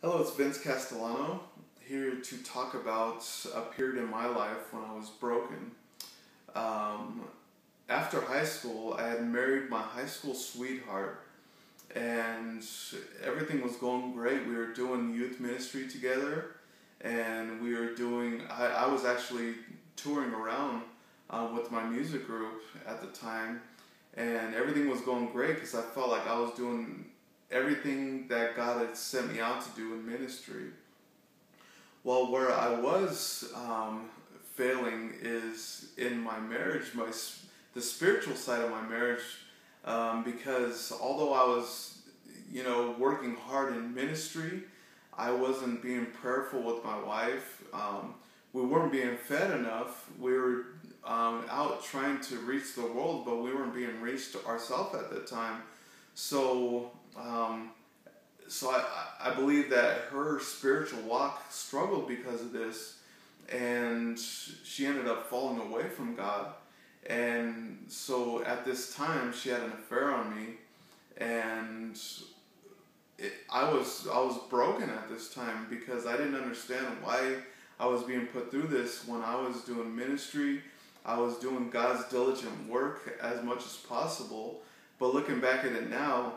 Hello, it's Vince Castellano here to talk about a period in my life when I was broken. Um, After high school, I had married my high school sweetheart, and everything was going great. We were doing youth ministry together, and I was actually touring around with my music group at the time, and everything was going great because I felt like I was doing everything that God had sent me out to do in ministry. Well, where I was failing is in my marriage, the spiritual side of my marriage, because although I was, working hard in ministry, I wasn't being prayerful with my wife. We weren't being fed enough. We were out trying to reach the world, but we weren't being reached ourselves at that time. So, um, so I believe that her spiritual walk struggled because of this, and she ended up falling away from God. And so at this time, she had an affair on me, and I was broken at this time because I didn't understand why I was being put through this when I was doing ministry. I was doing God's diligent work as much as possible, but looking back at it now,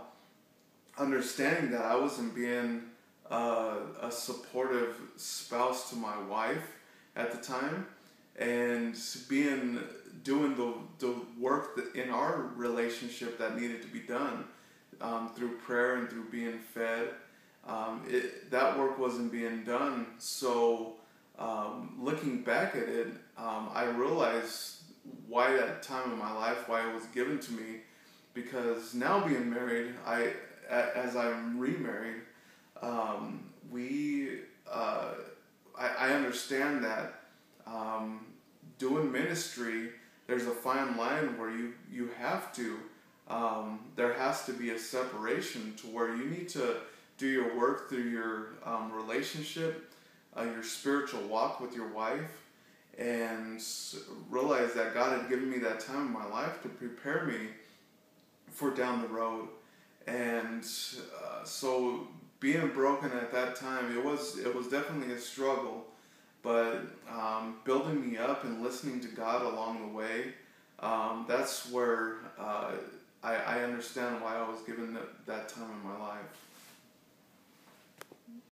understanding that I wasn't being a supportive spouse to my wife at the time, and doing the work in our relationship that needed to be done through prayer and through being fed. That work wasn't being done. So looking back at it, I realized why that time in my life, why it was given to me, because now being married, as I'm remarried, we I understand that doing ministry, there's a fine line where you have to there has to be a separation to where you need to do your work through your relationship, your spiritual walk with your wife, and realize that God had given me that time in my life to prepare me for down the road. And so being broken at that time, it was definitely a struggle, but building me up and listening to God along the way, that's where I understand why I was given that time in my life.